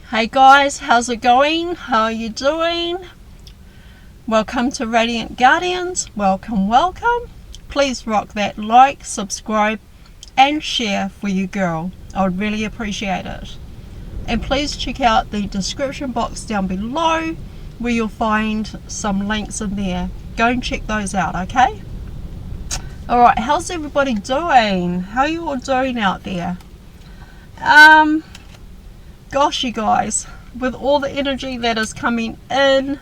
Hey guys, how's it going? How are you doing? Welcome to Radiant Guardians. Welcome. Please rock that like, subscribe and share for you girl. I would really appreciate it. And please check out the description box down below where you'll find some links in there. Go and check those out, okay? Alright, how's everybody doing? How are you all doing out there? Gosh, you guys, with all the energy that is coming in,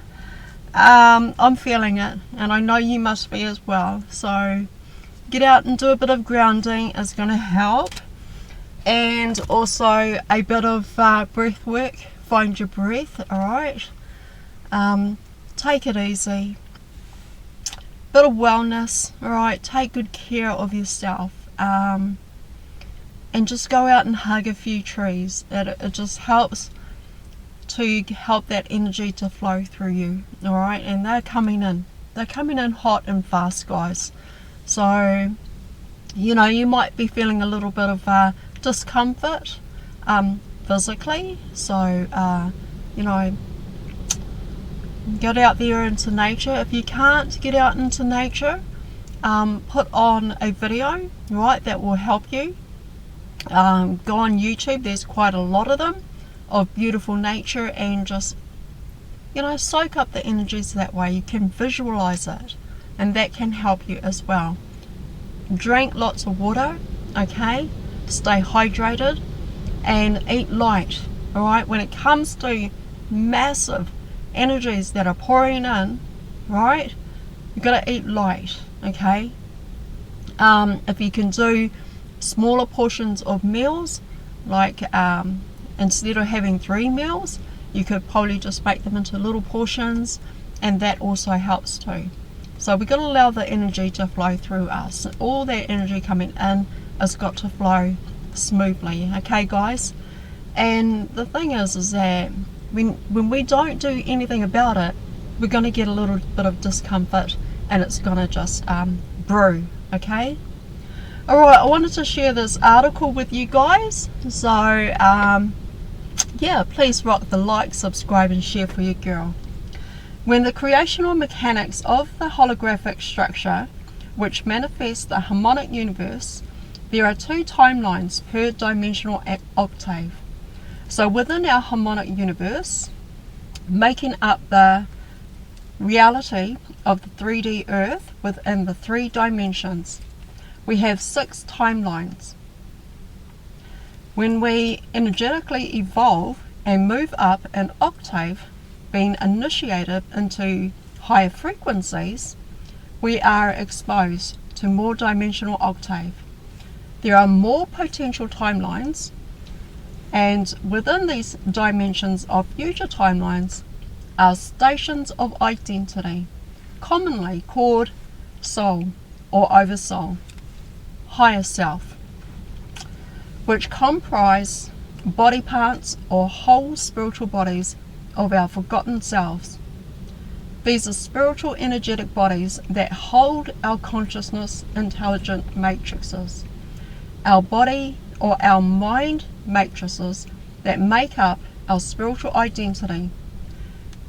I'm feeling it, and I know you must be as well. So get out and do a bit of grounding is going to help, and also a bit of breath work. Find your breath. Alright, take it easy, bit of wellness. Alright, take good care of yourself, and just go out and hug a few trees. It just helps to help that energy to flow through you. Alright, and they're coming in hot and fast, guys. So you know, you might be feeling a little bit of discomfort physically, so you know, get out there into nature. If you can't get out into nature, put on a video, right, that will help you. Go on YouTube, there's quite a lot of them, of beautiful nature, and just, you know, soak up the energies that way. You can visualize it, and that can help you as well. Drink lots of water, okay? Stay hydrated and eat light. Alright, when it comes to massive energies that are pouring in, right, you've got to eat light, okay? If you can do smaller portions of meals, like instead of having 3 meals, you could probably just make them into little portions, and that also helps too. So we've got to allow the energy to flow through us. All that energy coming in has got to flow smoothly, okay guys? And the thing is that when we don't do anything about it, we're going to get a little bit of discomfort, and it's going to just brew, okay? Alright, I wanted to share this article with you guys, so yeah, please rock the like, subscribe and share for your girl. When the creational mechanics of the holographic structure which manifests the harmonic universe, there are 2 timelines per dimensional octave. So within our harmonic universe, making up the reality of the 3D earth within the 3 dimensions, we have 6 timelines. When we energetically evolve and move up an octave, being initiated into higher frequencies, we are exposed to more dimensional octave. There are more potential timelines, and within these dimensions of future timelines are stations of identity, commonly called soul or oversoul, higher self, which comprise body parts or whole spiritual bodies of our forgotten selves. These are spiritual energetic bodies that hold our consciousness intelligent matrices, our body or our mind matrices that make up our spiritual identity,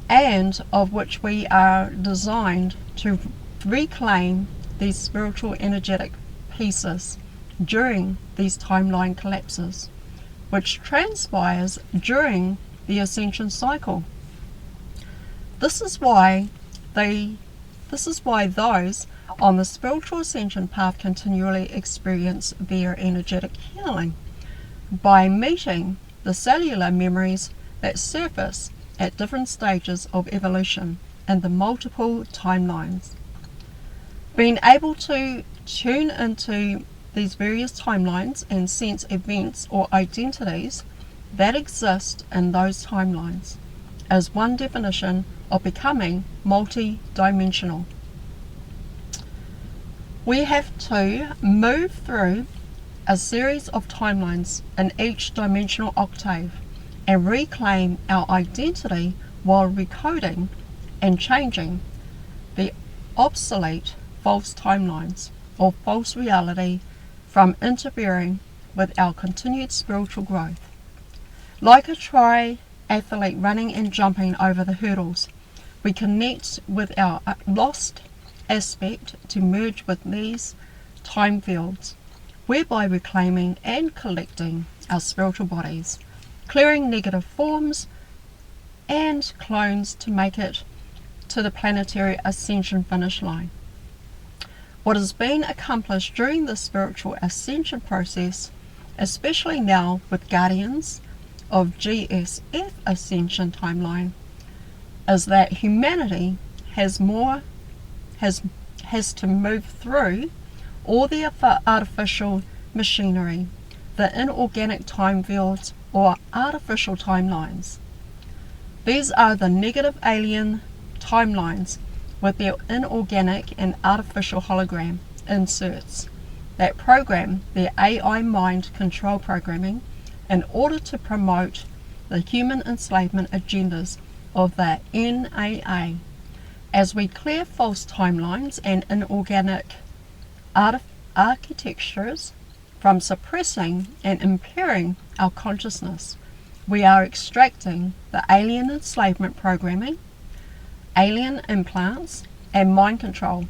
and of which we are designed to reclaim these spiritual energetic pieces during these timeline collapses, which transpires during the Ascension cycle. This is why those on the spiritual ascension path continually experience their energetic healing by meeting the cellular memories that surface at different stages of evolution in the multiple timelines. Being able to tune into these various timelines and sense events or identities that exist in those timelines as one definition of becoming multi-dimensional. We have to move through a series of timelines in each dimensional octave and reclaim our identity while recoding and changing the obsolete false timelines or false reality from interfering with our continued spiritual growth. Like a athlete running and jumping over the hurdles. We connect with our lost aspect to merge with these time fields, whereby reclaiming and collecting our spiritual bodies, clearing negative forms and clones to make it to the planetary ascension finish line. What has been accomplished during the spiritual ascension process, especially now with guardians of GSF ascension timeline, is that humanity has to move through all the artificial machinery, the inorganic time fields or artificial timelines. These are the negative alien timelines with their inorganic and artificial hologram inserts that program their AI mind control programming in order to promote the human enslavement agendas of the NAA. As we clear false timelines and inorganic architectures from suppressing and impairing our consciousness, we are extracting the alien enslavement programming, alien implants, and mind control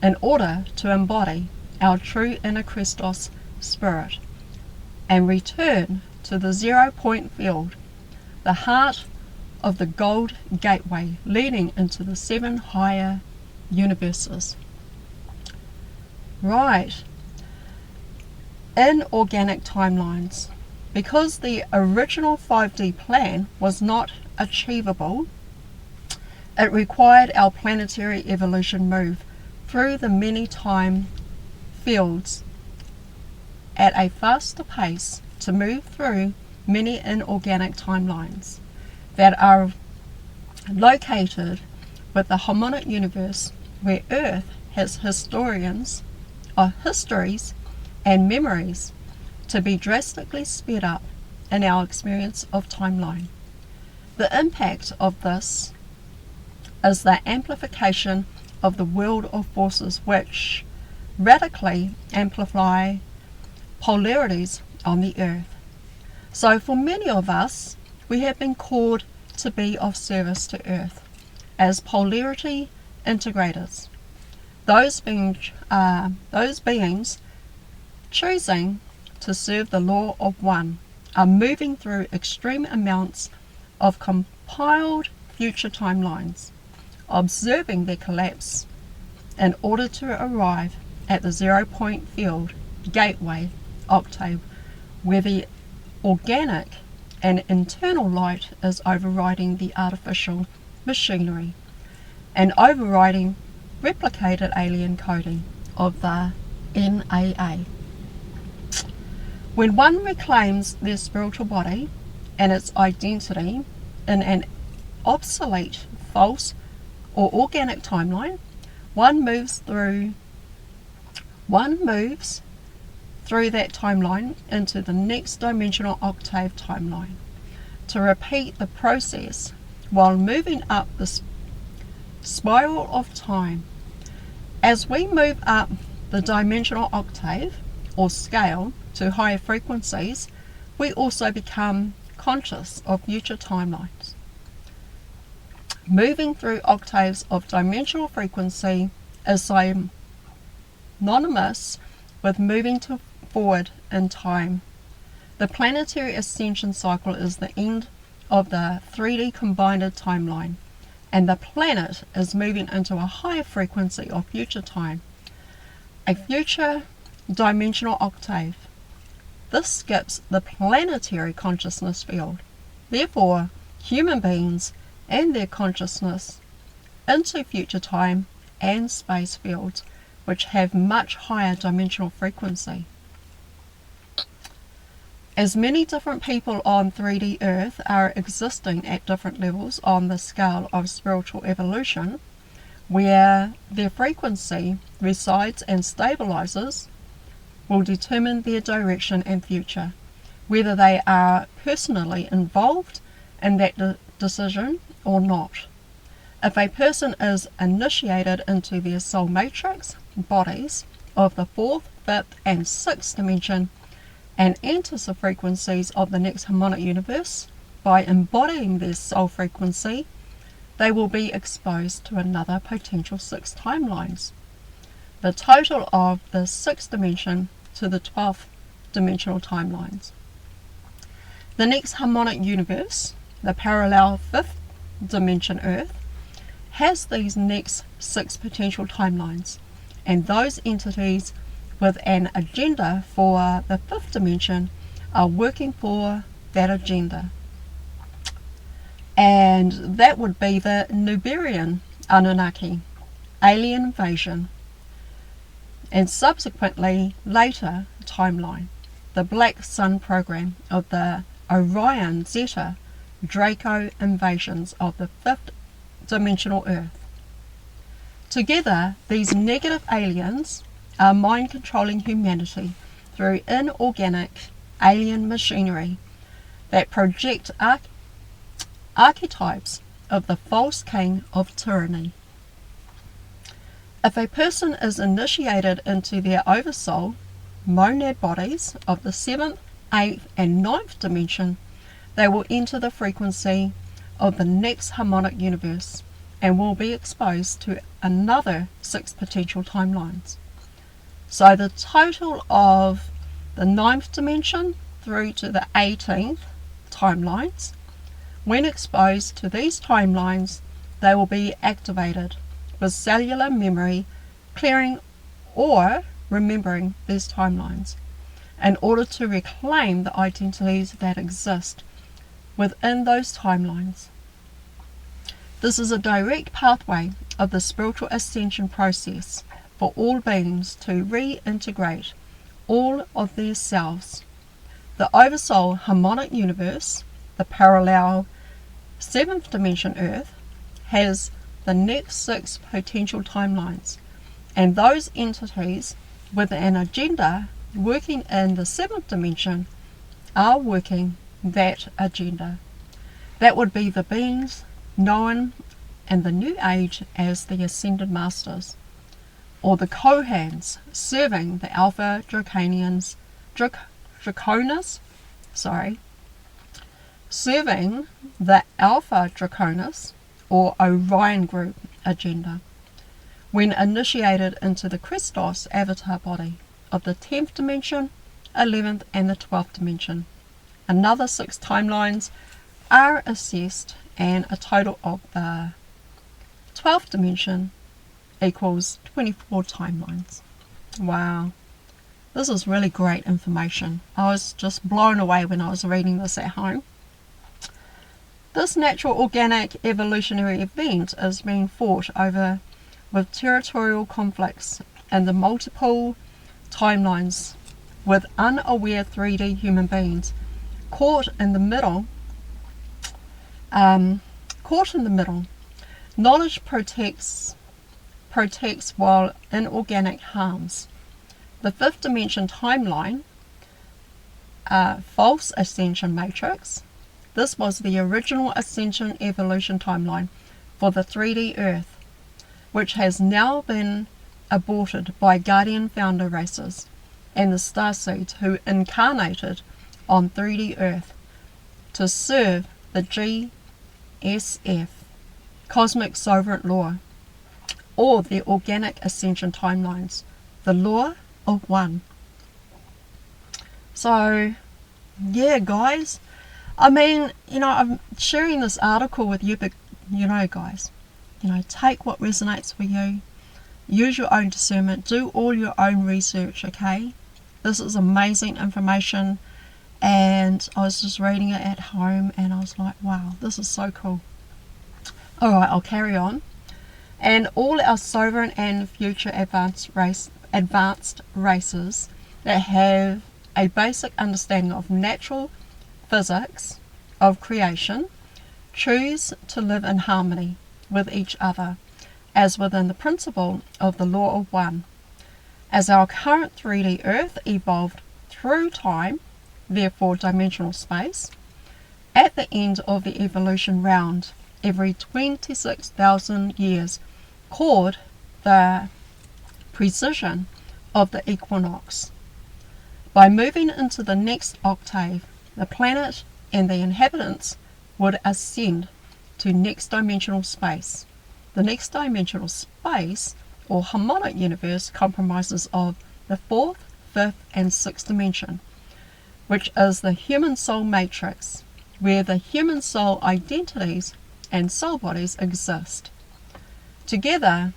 in order to embody our true inner Christos spirit and return to the 0 point field, the heart of the gold gateway leading into the 7 higher universes. Right. Inorganic timelines. Because the original 5D plan was not achievable, it required our planetary evolution move through the many time fields at a faster pace to move through many inorganic timelines that are located with the harmonic universe, where Earth has histories and memories to be drastically sped up in our experience of timeline. The impact of this is the amplification of the world of forces which radically amplify polarities on the Earth. So for many of us, we have been called to be of service to Earth as polarity integrators. Those beings choosing to serve the law of one are moving through extreme amounts of compiled future timelines, observing their collapse in order to arrive at the 0 point field gateway octave, where the organic and internal light is overriding the artificial machinery and overriding replicated alien coding of the NAA. When one reclaims their spiritual body and its identity in an obsolete, false, or organic timeline, one moves through that timeline into the next dimensional octave timeline to repeat the process while moving up the spiral of time. As we move up the dimensional octave or scale to higher frequencies, we also become conscious of future timelines. Moving through octaves of dimensional frequency is synonymous with moving forward in time. The planetary ascension cycle is the end of the 3D combined timeline, and the planet is moving into a higher frequency of future time, a future dimensional octave. This skips the planetary consciousness field. Therefore, human beings and their consciousness into future time and space fields, which have much higher dimensional frequency. As many different people on 3D Earth are existing at different levels on the scale of spiritual evolution, where their frequency resides and stabilizes will determine their direction and future, whether they are personally involved in that decision or not. If a person is initiated into their soul matrix bodies of the 4th, 5th, and 6th dimension and enters the frequencies of the next harmonic universe by embodying their soul frequency, they will be exposed to another potential 6 timelines. The total of the 6th dimension to the 12th dimensional timelines. The next harmonic universe, the parallel 5th dimension Earth, has these next 6 potential timelines, and those entities with an agenda for the 5th dimension are working for that agenda. And that would be the Nuberian Anunnaki, alien invasion, and subsequently later timeline, the Black Sun program of the Orion Zeta Draco invasions of the 5th dimensional Earth. Together, these negative aliens are mind-controlling humanity through inorganic alien machinery that project archetypes of the false king of tyranny. If a person is initiated into their oversoul monad bodies of the 7th, 8th and 9th dimension, they will enter the frequency of the next harmonic universe and will be exposed to another 6 potential timelines. So the total of the 9th dimension through to the 18th timelines, when exposed to these timelines, they will be activated with cellular memory, clearing or remembering these timelines in order to reclaim the identities that exist within those timelines. This is a direct pathway of the spiritual ascension process for all beings to reintegrate all of their selves. The oversoul harmonic universe, the parallel 7th dimension Earth, has the next 6 potential timelines, and those entities with an agenda working in the 7th dimension are working that agenda. That would be the beings known in the New Age as the Ascended Masters, or the Kohans serving the Alpha Draconians, serving the Alpha Draconis or Orion Group agenda, when initiated into the Christos avatar body of the 10th dimension, 11th and the 12th dimension. Another 6 timelines are assessed, and a total of the 12th dimension equals 24 timelines. Wow, this is really great information. I was just blown away when I was reading this at home. This natural organic evolutionary event is being fought over with territorial conflicts and the multiple timelines, with unaware 3D human beings caught in the middle. Knowledge protects while inorganic harms. The 5th dimension timeline, false ascension matrix. This was the original ascension evolution timeline for the 3D Earth, which has now been aborted by Guardian founder races and the starseeds who incarnated on 3D Earth to serve the GSF, Cosmic Sovereign Law, or the organic ascension timelines, the law of one. So, yeah, guys, I mean, I'm sharing this article with you, but, guys, take what resonates for you. Use your own discernment. Do all your own research, okay? This is amazing information, and I was just reading it at home, and I was like, wow, this is so cool. Alright, I'll carry on. And all our sovereign and future advanced races that have a basic understanding of natural physics of creation choose to live in harmony with each other, as within the principle of the law of one. As our current 3D Earth evolved through time, therefore dimensional space, at the end of the evolution round, every 26,000 years, called the precession of the equinox. By moving into the next octave, the planet and the inhabitants would ascend to next dimensional space. The next dimensional space, or harmonic universe, comprises of the fourth, fifth, and sixth dimension, which is the human soul matrix, where the human soul identities and soul bodies exist. Together,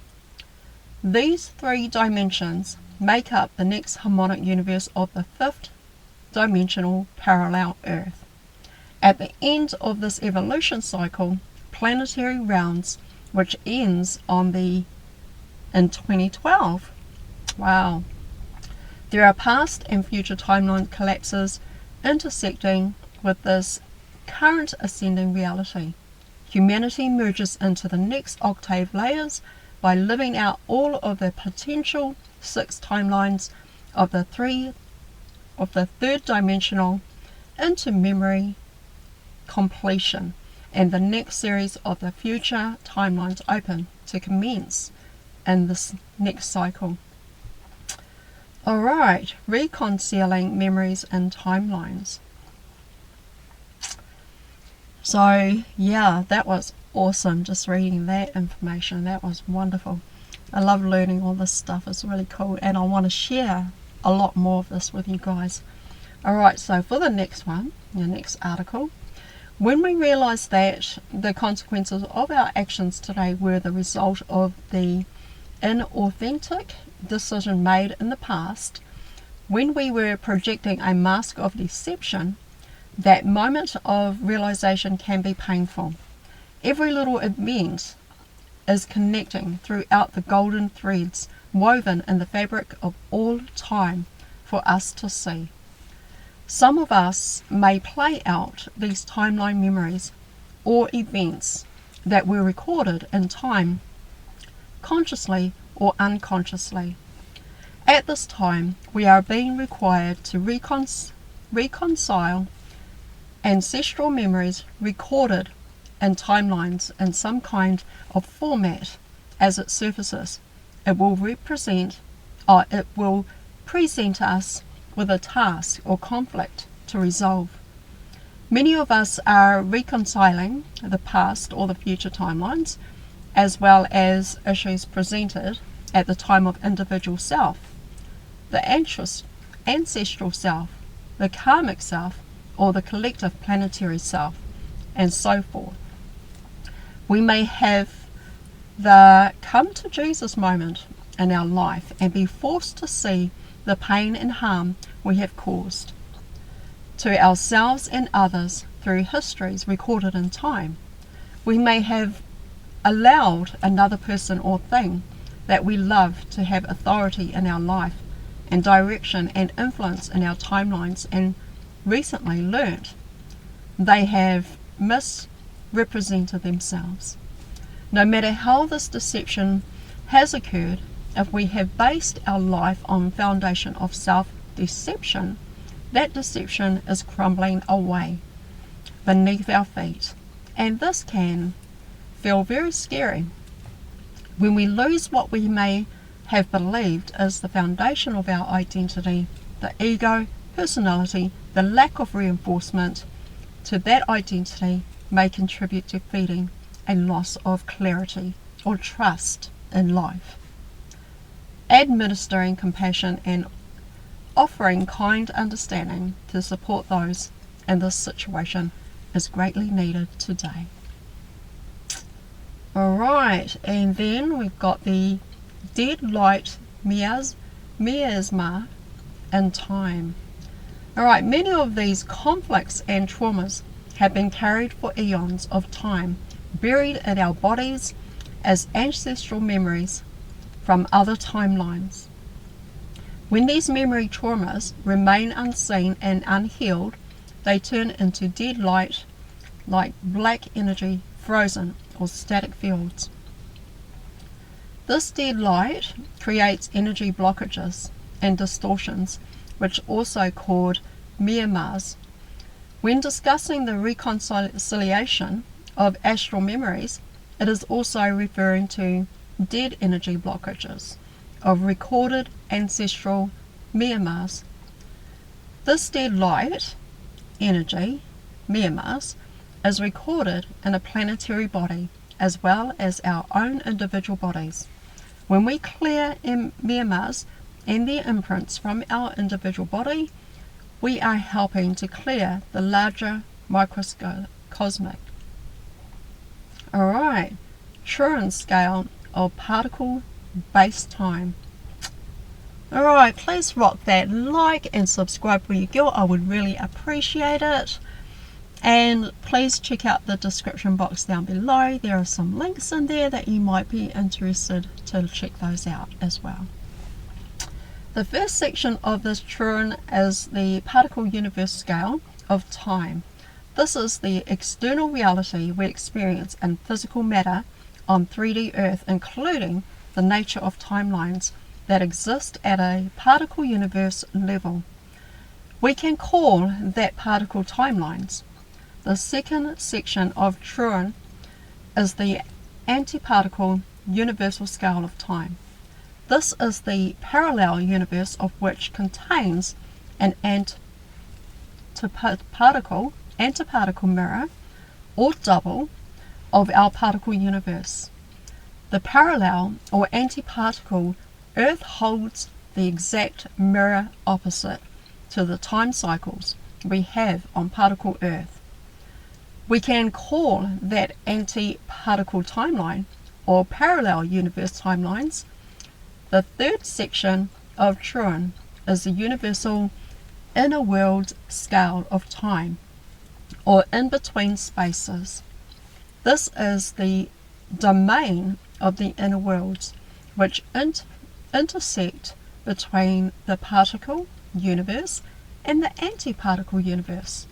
these three dimensions make up the next harmonic universe of the fifth dimensional parallel Earth. At the end of this evolution cycle, planetary rounds, which ends in 2012. Wow. There are past and future timeline collapses intersecting with this current ascending reality. Humanity merges into the next octave layers by living out all of the potential 6 timelines of the third dimensional into memory completion, and the next series of the future timelines open to commence in this next cycle. Alright, reconciling memories and timelines. So yeah, that was awesome, just reading that information. That was wonderful. I love learning all this stuff. It's really cool, and I want to share a lot more of this with you guys. Alright, so for the next one, the next article, when we realize that the consequences of our actions today were the result of the inauthentic decision made in the past, when we were projecting a mask of deception, that moment of realization can be painful. Every little event is connecting throughout the golden threads woven in the fabric of all time for us to see. Some of us may play out these timeline memories or events that were recorded in time, consciously or unconsciously. At this time, we are being required to reconcile ancestral memories recorded in timelines in some kind of format as it surfaces. It will present us with a task or conflict to resolve. Many of us are reconciling the past or the future timelines, as well as issues presented at the time of individual self, the ancestral self, the karmic self, or the collective planetary self, and so forth. We may have the come to Jesus moment in our life and be forced to see the pain and harm we have caused to ourselves and others through histories recorded in time. We may have allowed another person or thing that we love to have authority in our life and direction and influence in our timelines, and recently learnt they have misrepresented themselves. No matter how this deception has occurred, if we have based our life on foundation of self-deception, that deception is crumbling away beneath our feet. And this can feel very scary. When we lose what we may have believed is the foundation of our identity, the ego, personality, the lack of reinforcement to that identity may contribute to feeding a loss of clarity or trust in life. Administering compassion and offering kind understanding to support those in this situation is greatly needed today. Alright, and then we've got the dead light miasma in time. Alright, many of these conflicts and traumas have been carried for eons of time, buried in our bodies as ancestral memories from other timelines. When these memory traumas remain unseen and unhealed, they turn into dead light, like black energy, frozen or static fields. This dead light creates energy blockages and distortions, which also called miasmas. When discussing the reconciliation of astral memories, it is also referring to dead energy blockages of recorded ancestral miasmas. This dead light energy, miasmas, is recorded in a planetary body as well as our own individual bodies. When we clear memoirs and their imprints from our individual body, we are helping to clear the larger microcosmic. Alright, Turin scale of particle-based time. Alright, please rock that like and subscribe when you go. I would really appreciate it. And please check out the description box down below. There are some links in there that you might be interested to check those out as well. The first section of this Turin is the particle universe scale of time. This is the external reality we experience in physical matter on 3D Earth, including the nature of timelines that exist at a particle universe level. We can call that particle timelines. The second section of Turin is the antiparticle universal scale of time. This is the parallel universe of which contains an antiparticle mirror or double of our particle universe. The parallel or antiparticle Earth holds the exact mirror opposite to the time cycles we have on particle Earth. We can call that antiparticle timeline or parallel universe timelines. The third section of Turin is the universal inner world scale of time, or in-between spaces. This is the domain of the inner worlds, which intersect between the particle universe and the antiparticle universe.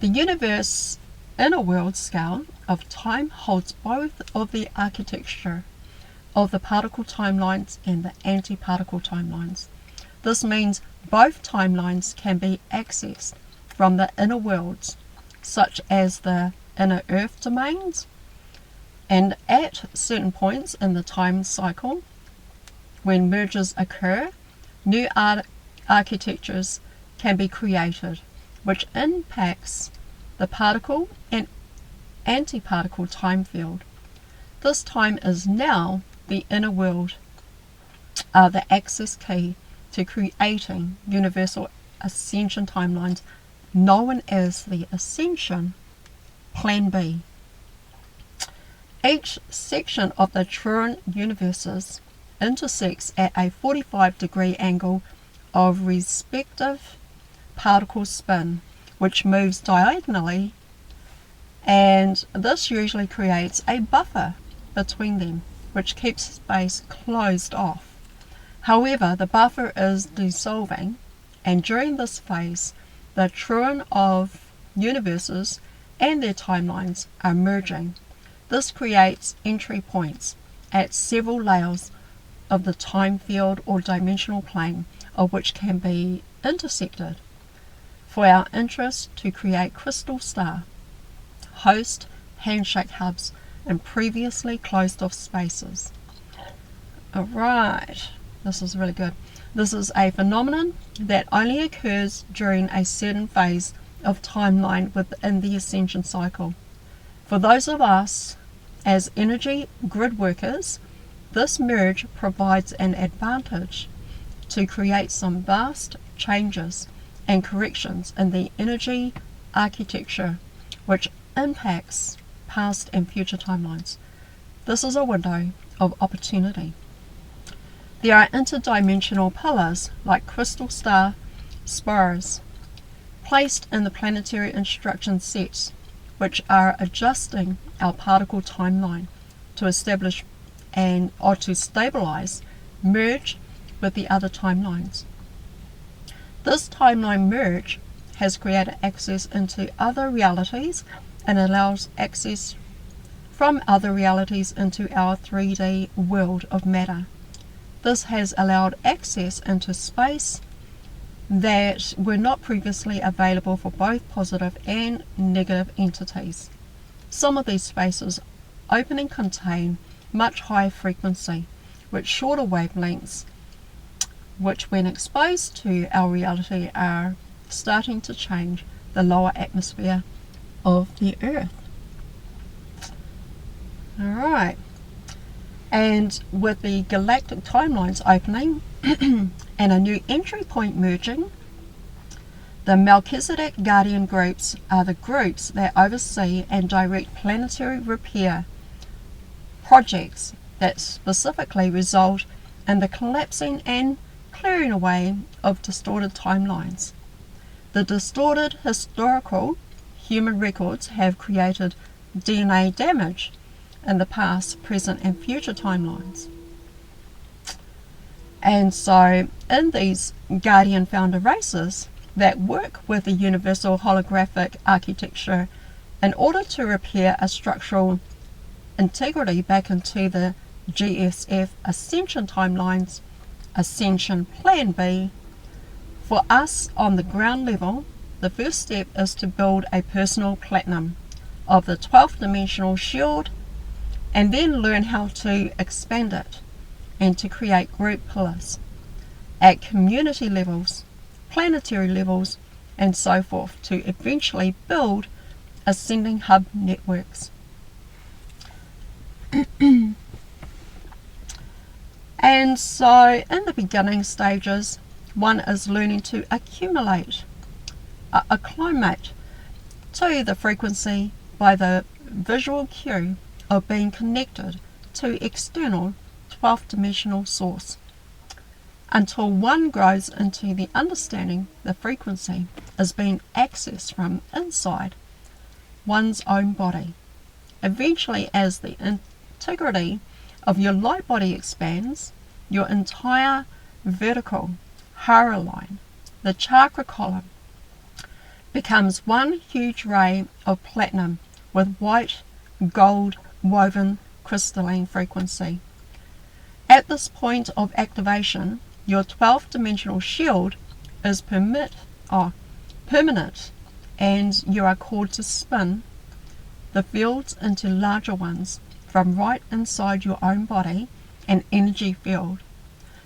The universe inner world scale of time holds both of the architecture of the particle timelines and the antiparticle timelines. This means both timelines can be accessed from the inner worlds, such as the inner Earth domains, and at certain points in the time cycle, when mergers occur, new architectures can be created, which impacts the particle and antiparticle time field. This time is now the inner world, the access key to creating universal ascension timelines known as the Ascension Plan B. Each section of the Turin universes intersects at a 45-degree angle of respective particle spin, which moves diagonally, and this usually creates a buffer between them, which keeps space closed off. However, the buffer is dissolving, and during this phase, the Turin of universes and their timelines are merging. This creates entry points at several layers of the time field or dimensional plane of which can be intersected for our interest to create crystal star, host, handshake hubs in previously closed off spaces. Alright, this is really good. This is a phenomenon that only occurs during a certain phase of timeline within the ascension cycle. For those of us as energy grid workers, this merge provides an advantage to create some vast changes and corrections in the energy architecture, which impacts past and future timelines. This is a window of opportunity. There are interdimensional pillars like crystal star spires placed in the planetary instruction sets, which are adjusting our particle timeline to establish or to stabilize, merge with the other timelines. This timeline merge has created access into other realities and allows access from other realities into our 3D world of matter. This has allowed access into space that were not previously available for both positive and negative entities. Some of these spaces open and contain much higher frequency, with shorter wavelengths, which when exposed to our reality are starting to change the lower atmosphere of the Earth. Alright, and with the galactic timelines opening and a new entry point merging, the Melchizedek Guardian groups are the groups that oversee and direct planetary repair projects that specifically result in the collapsing and clearing away of distorted timelines. The distorted historical human records have created DNA damage in the past, present and future timelines. And so in these Guardian founder races that work with the universal holographic architecture in order to repair a structural integrity back into the GSF Ascension timelines, Ascension Plan B, for us on the ground level, the first step is to build a personal platinum of the 12th dimensional shield and then learn how to expand it and to create group pillars at community levels, planetary levels, and so forth to eventually build ascending hub networks. And so in the beginning stages, one is learning to accumulate, acclimate to the frequency by the visual cue of being connected to external 12th dimensional source, until one grows into the understanding the frequency is being accessed from inside one's own body. Eventually, as the integrity of your light body expands, your entire vertical hara line, the chakra column, becomes one huge ray of platinum with white gold woven crystalline frequency. At this point of activation, your 12th dimensional shield is permanent, and you are called to spin the fields into larger ones from right inside your own body, an energy field.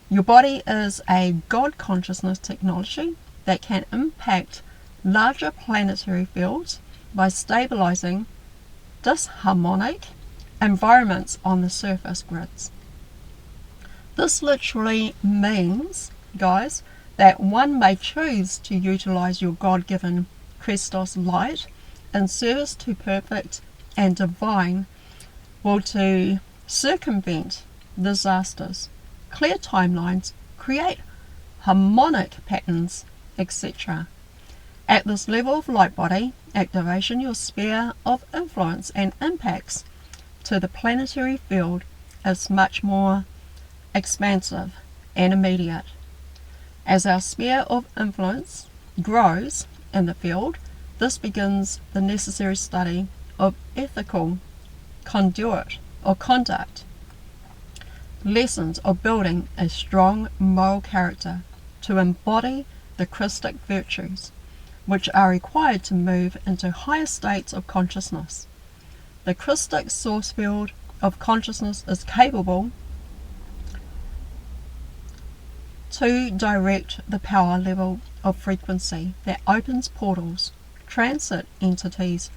Your body is a God consciousness technology that can impact larger planetary fields by stabilizing disharmonic environments on the surface grids. This literally means, guys, that one may choose to utilize your God-given Christos light in service to perfect and divine will to circumvent disasters, clear timelines, create harmonic patterns, etc. At this level of light body activation, your sphere of influence and impacts to the planetary field is much more expansive and immediate. As our sphere of influence grows in the field, this begins the necessary study of ethical conduct, lessons of building a strong moral character to embody the Christic virtues, which are required to move into higher states of consciousness. The Christic source field of consciousness is capable to direct the power level of frequency that opens portals, transit entities,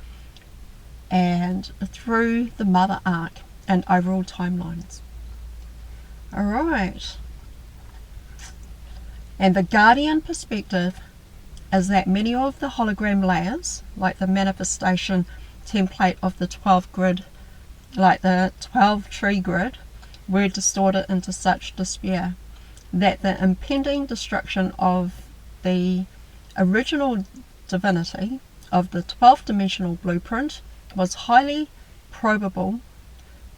and through the mother arc and overall timelines. Alright. And the Guardian perspective is that many of the hologram layers, like the manifestation template of the 12 grid, like the 12 tree grid, were distorted into such despair that the impending destruction of the original divinity of the 12th dimensional blueprint was highly probable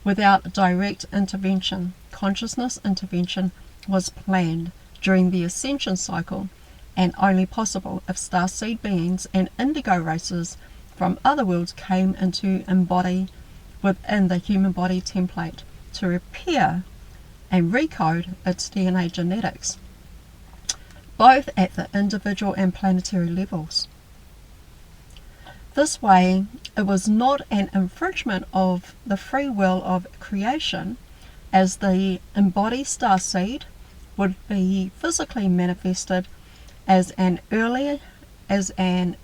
without direct intervention. Consciousness intervention was planned during the Ascension cycle and only possible if starseed beings and indigo races from other worlds came into embody within the human body template to repair and recode its DNA genetics, both at the individual and planetary levels. This way, it was not an infringement of the free will of creation, as the embodied starseed would be physically manifested as an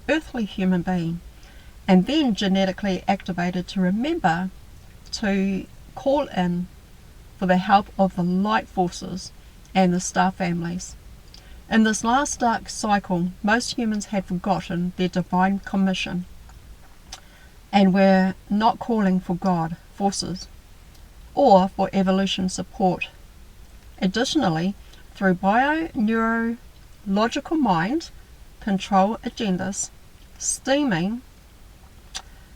earthly human being, and then genetically activated to remember to call in for the help of the light forces and the star families. In this last dark cycle, most humans had forgotten their divine commission and were not calling for God forces or for evolution support. Additionally, through bio-neurological mind control agendas stemming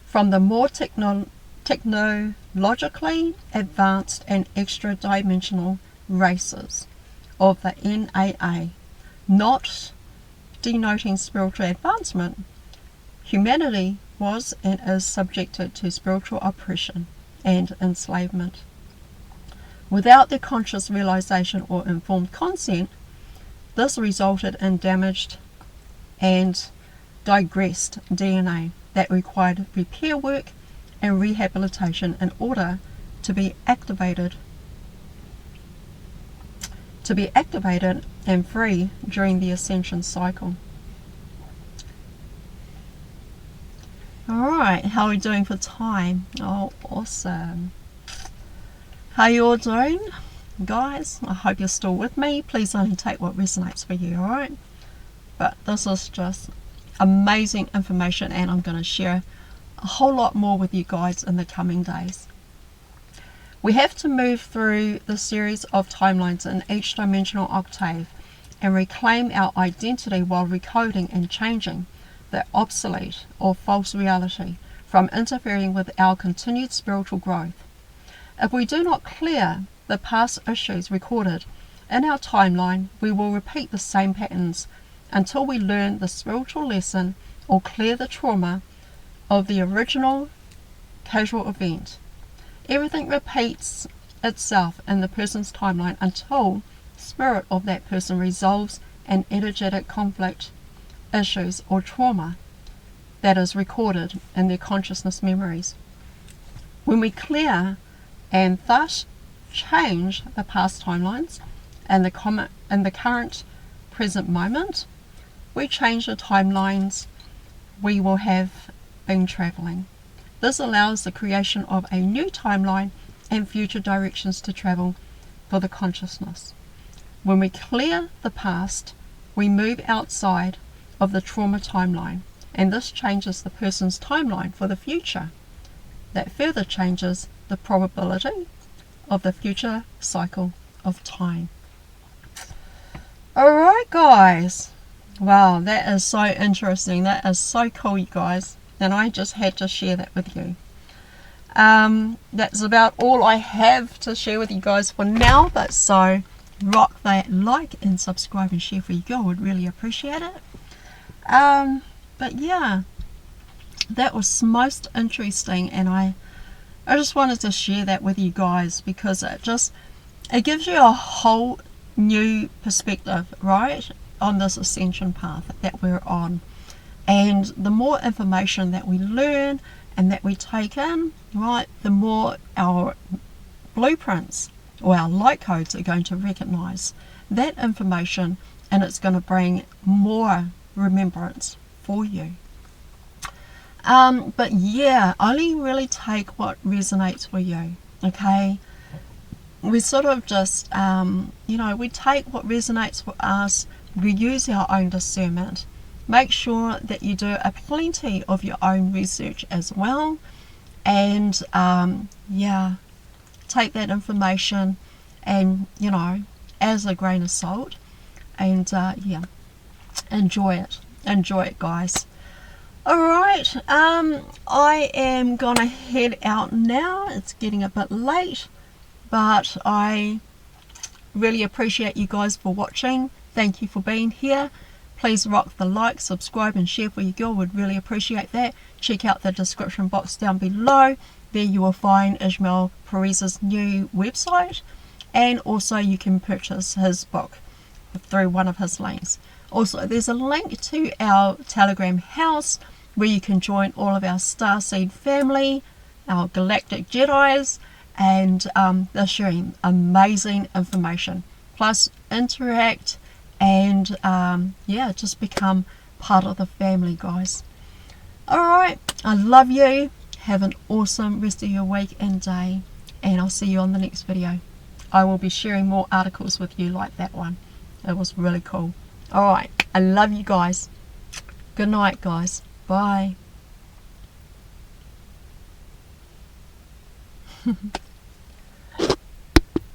from the more technologically advanced and extra-dimensional races of the NAA, not denoting spiritual advancement, humanity was and is subjected to spiritual oppression and enslavement. Without their conscious realization or informed consent, this resulted in damaged and digressed DNA that required repair work and rehabilitation in order to be activated and free during the Ascension cycle. Alright, how are we doing for time? Oh, awesome. How you all doing, guys? I hope you're still with me. Please only take what resonates for you, alright? But this is just amazing information, and I'm going to share a whole lot more with you guys in the coming days. We have to move through the series of timelines in each dimensional octave and reclaim our identity while recoding and changing the obsolete or false reality from interfering with our continued spiritual growth. If we do not clear the past issues recorded in our timeline, we will repeat the same patterns until we learn the spiritual lesson or clear the trauma of the original causal event. Everything repeats itself in the person's timeline until the spirit of that person resolves an energetic conflict, issues, or trauma that is recorded in their consciousness memories. When we clear and thus change the past timelines and the current present moment, we change the timelines we will have been traveling. This allows the creation of a new timeline and future directions to travel for the consciousness. When we clear the past, we move outside of the trauma timeline, and this changes the person's timeline for the future. That further changes the probability of the future cycle of time. Alright, guys. Wow, that is so interesting. That is so cool, you guys. And I just had to share that with you. That's about all I have to share with you guys for now. But so rock that like and subscribe and share for you girl. Would really appreciate it. But yeah, that was most interesting, and I just wanted to share that with you guys because it gives you a whole new perspective, right, on this ascension path that we're on. And the more information that we learn and that we take in, right, the more our blueprints or our light codes are going to recognize that information, and it's going to bring more remembrance for you. But yeah, only really take what resonates for you, okay? We sort of just, we take what resonates for us, we use our own discernment. Make sure that you do a plenty of your own research as well, and take that information and, as a grain of salt, and enjoy it, guys. Alright, I am gonna head out now. It's getting a bit late, but I really appreciate you guys for watching. Thank you for being here. Please rock the like, subscribe and share for your girl. Would really appreciate that. Check out the description box down below. There you will find Ishmael Perez's new website, and also you can purchase his book through one of his links. Also, there's a link to our Telegram house where you can join all of our Starseed family, our Galactic Jedis, and they're sharing amazing information. Plus, interact and just become part of the family, guys. Alright, I love you. Have an awesome rest of your week and day, and I'll see you on the next video. I will be sharing more articles with you like that one. It was really cool. Alright, I love you guys. Good night, guys. Bye.